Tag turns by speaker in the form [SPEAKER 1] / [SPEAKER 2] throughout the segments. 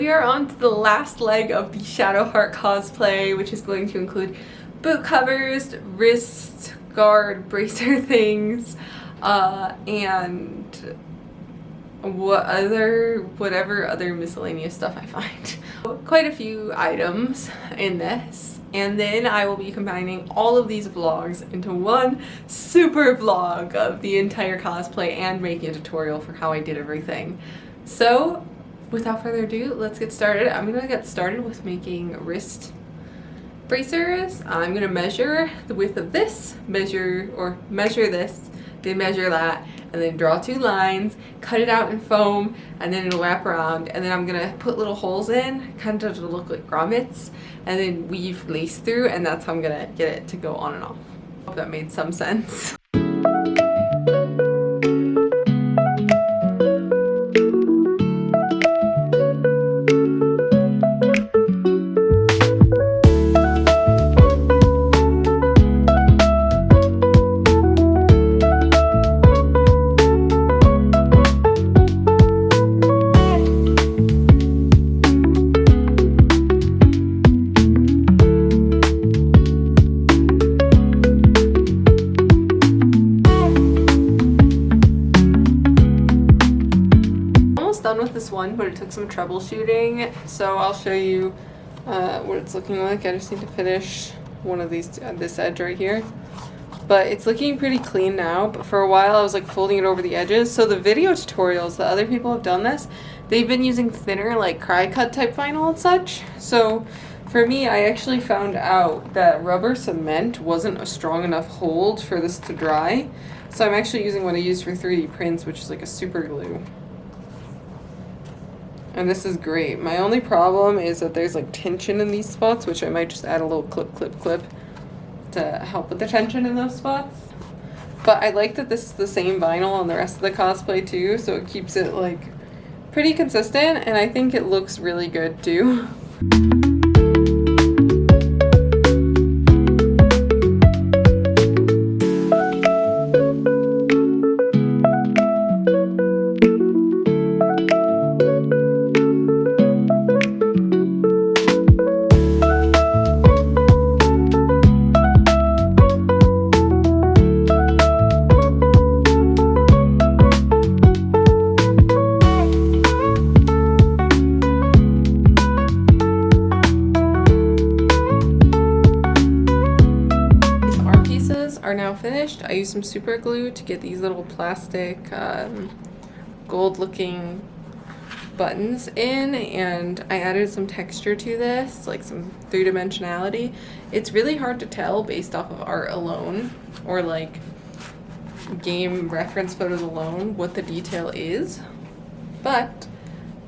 [SPEAKER 1] we are on to the last leg of the Shadowheart cosplay, which is going to include boot covers, wrist guard, bracer things, and whatever other miscellaneous stuff I find. Quite a few items in this, and then I will be combining all of these vlogs into one super vlog of the entire cosplay and making a tutorial for how I did everything. So without further ado, let's get started. I'm gonna get started with making wrist bracers. I'm gonna measure the width of this, measure this, then measure that, and then draw two lines, cut it out in foam, and then it'll wrap around, and then I'm gonna put little holes in, kind of to look like grommets, and then weave lace through, and that's how I'm gonna get it to go on and off. Hope that made some sense. Done with this one, but it took some troubleshooting, so I'll show you what it's looking like. I just need to finish one of these this edge right here, but it's looking pretty clean now. But for a while I was like folding it over the edges. So the video tutorials that other people have done this, they've been using thinner like cry cut type vinyl and such. So for me, I actually found out that rubber cement wasn't a strong enough hold for this to dry, so I'm actually using what I use for 3D prints, which is like a super glue. And this is great. My only problem is that there's like tension in these spots, which I might just add a little clip to help with the tension in those spots. But I like that this is the same vinyl on the rest of the cosplay too, so it keeps it like pretty consistent, and I think it looks really good too. Are now finished. I used some super glue to get these little plastic gold looking buttons in, and I added some texture to this, like some three-dimensionality. It's really hard to tell based off of art alone or like game reference photos alone what the detail is, but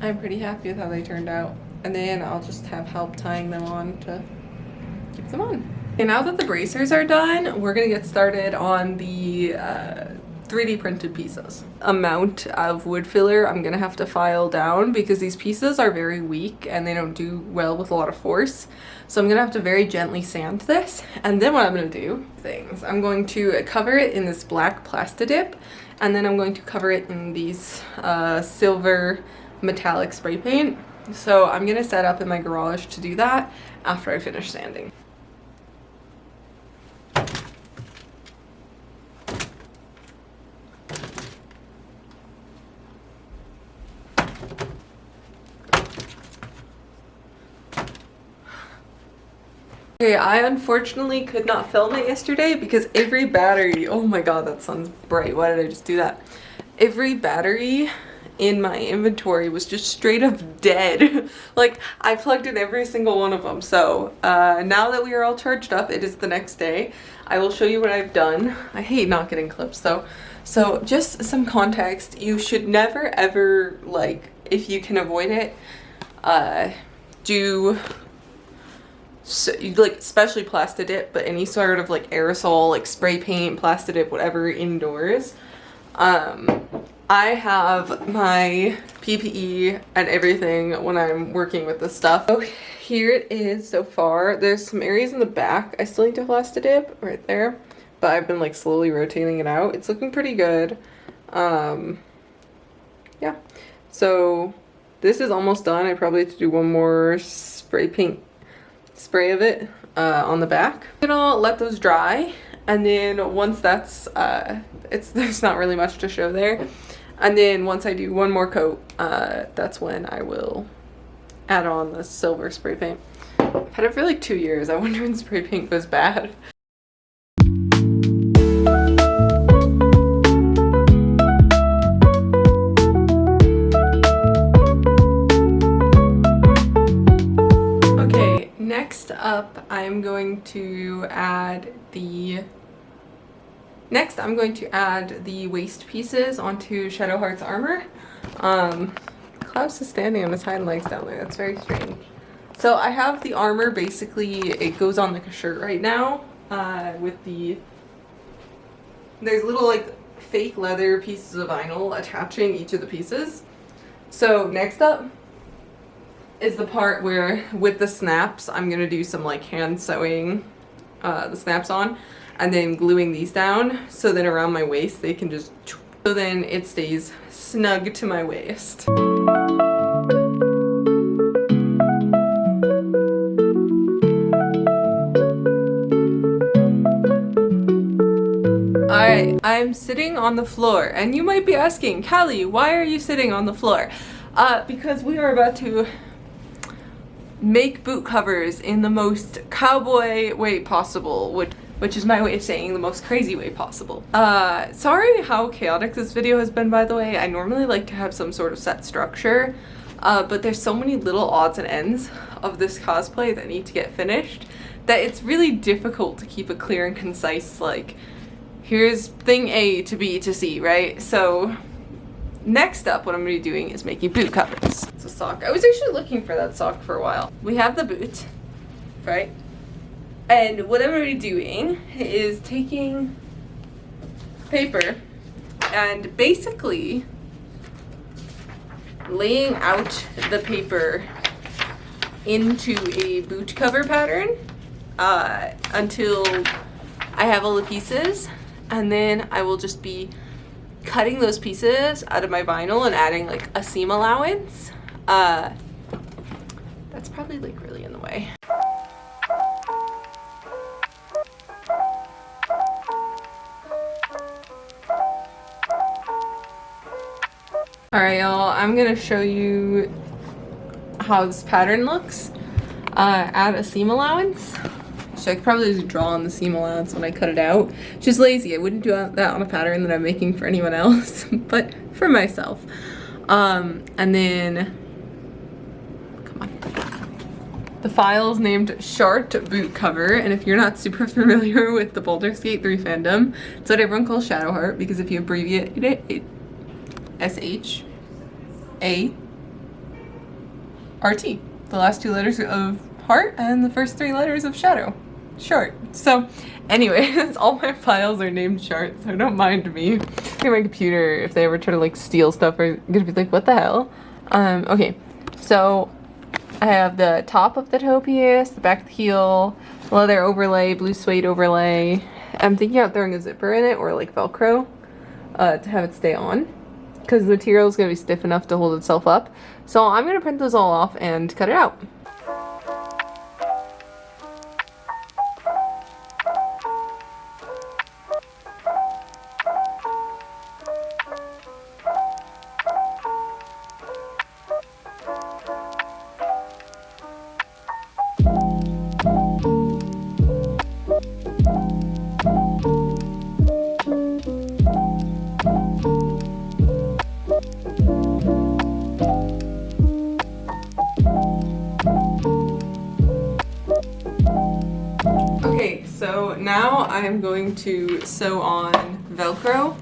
[SPEAKER 1] I'm pretty happy with how they turned out, and then I'll just have help tying them on to keep them on. And now that the bracers are done, we're gonna get started on the 3D printed pieces. Amount of wood filler I'm gonna have to file down because these pieces are very weak and they don't do well with a lot of force. So I'm gonna have to very gently sand this. And then what I'm gonna do, I'm going to cover it in this black Plastidip, and then I'm going to cover it in these silver metallic spray paint. So I'm gonna set up in my garage to do that after I finish sanding. Okay, I unfortunately could not film it yesterday because every battery, oh my god, that sun's bright, why did I just do that? Every battery in my inventory was just straight up dead. Like, I plugged in every single one of them. So now that we are all charged up, it is the next day. I will show you what I've done. I hate not getting clips though. So just some context, you should never ever, like, if you can avoid it, do so, like, especially Plastidip, but any sort of like aerosol, like spray paint, Plastidip, whatever, indoors. I have my PPE and everything when I'm working with this stuff. So here it is so far. There's some areas in the back I still need to Plastidip right there, but I've been like slowly rotating it out. It's looking pretty good. Yeah, so this is almost done. I probably have to do one more spray of it on the back. I'm gonna let those dry, and then once that's there's not really much to show there. And then once I do one more coat, that's when I will add on the silver spray paint. I've had it for like 2 years. I wonder when spray paint goes bad. Okay, next up I'm going to add the waist pieces onto Shadowheart's armor. Klaus is standing on his hind legs down there. That's very strange. So I have the armor, basically it goes on like a shirt right now, with there's little like fake leather pieces of vinyl attaching each of the pieces. So next up is the part where with the snaps I'm gonna do some like hand sewing the snaps on, and then gluing these down so then around my waist they can just, so then it stays snug to my waist. Alright, I'm sitting on the floor, and you might be asking, Callie, why are you sitting on the floor? Because we are about to make boot covers in the most cowboy way possible, which is my way of saying the most crazy way possible. Sorry how chaotic this video has been, by the way. I normally like to have some sort of set structure, but there's so many little odds and ends of this cosplay that need to get finished that it's really difficult to keep a clear and concise, like, here's thing A to B to C, right? So next up, what I'm going to be doing is making boot covers. It's a sock. I was actually looking for that sock for a while. We have the boot, right? And what I'm going to be doing is taking paper and basically laying out the paper into a boot cover pattern until I have all the pieces. And then I will just be cutting those pieces out of my vinyl and adding like a seam allowance. That's probably like really in the way. Alright y'all, I'm gonna show you how this pattern looks. Add a seam allowance. So I could probably just draw on the seam allowance when I cut it out. Just lazy. I wouldn't do that on a pattern that I'm making for anyone else, but for myself. And then, come on. The file is named Shart Boot Cover, and if you're not super familiar with the Baldur 3 fandom, it's what everyone calls Shadowheart, because if you abbreviate it, S-H-A-R-T. The last 2 letters of heart and the first 3 letters of shadow. Short. So anyway, all my files are named Shart, so don't mind me. My computer, if they ever try to like steal stuff, are gonna be like, what the hell? Okay, so I have the top of the toe piece, the back of the heel, leather overlay, blue suede overlay. I'm thinking about throwing a zipper in it or like Velcro to have it stay on, because the material is gonna be stiff enough to hold itself up. So I'm gonna print those all off and cut it out. So now I'm going to sew on Velcro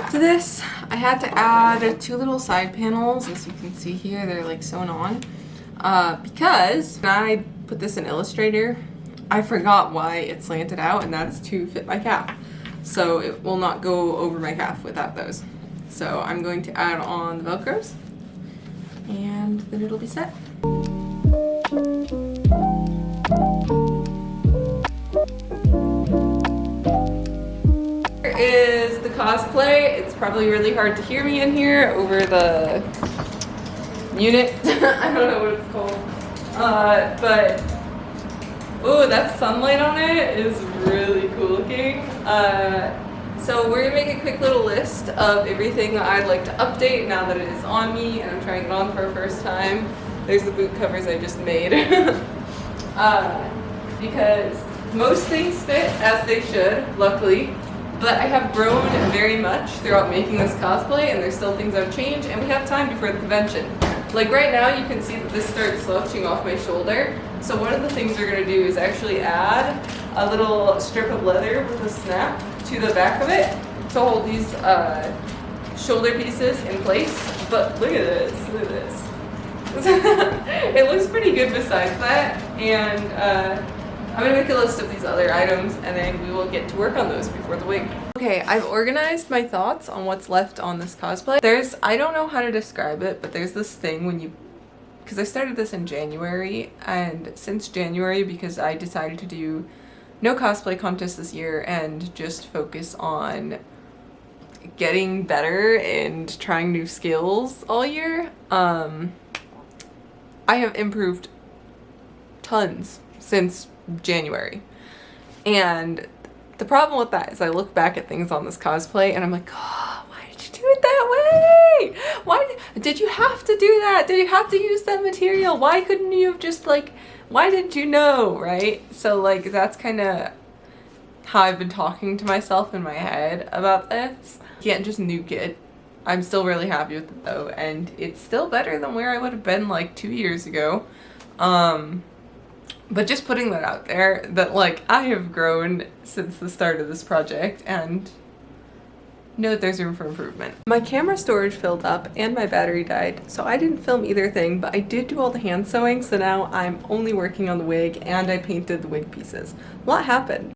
[SPEAKER 1] to this. I had to add 2 little side panels, as you can see here, they're like sewn on, because when I put this in Illustrator, I forgot why it slanted out, and that's to fit my calf. So it will not go over my calf without those. So I'm going to add on the Velcros, and then it'll be set. Here is the cosplay. It's probably really hard to hear me in here over the unit. I don't know what it's called. But ooh, that sunlight on it is really cool looking. So we're gonna make a quick little list of everything that I'd like to update now that it is on me and I'm trying it on for the first time. There's the boot covers I just made. Because most things fit as they should, luckily. But I have grown very much throughout making this cosplay, and there's still things I've changed, and we have time before the convention. Like right now, you can see that this starts slouching off my shoulder. So one of the things we're gonna do is actually add a little strip of leather with a snap to the back of it to hold these shoulder pieces in place. But look at this, look at this. It looks pretty good besides that, and I'm gonna make a list of these other items and then we will get to work on those before the wig. Okay, I've organized my thoughts on what's left on this cosplay. I don't know how to describe it, but there's this thing when you, because I started this in January, and since January, because I decided to do no cosplay contest this year and just focus on getting better and trying new skills all year, I have improved tons since January. And the problem with that is I look back at things on this cosplay and I'm like, oh, why did you do it that way? Why did you have to do that? Did you have to use that material? Why couldn't you have just like, why didn't you know, right? So like that's kind of how I've been talking to myself in my head about this. Can't just nuke it. I'm still really happy with it though, and it's still better than where I would have been like 2 years ago. But just putting that out there, that like I have grown since the start of this project and know that there's room for improvement. My camera storage filled up and my battery died, so I didn't film either thing, but I did do all the hand sewing, so now I'm only working on the wig and I painted the wig pieces. A lot happened.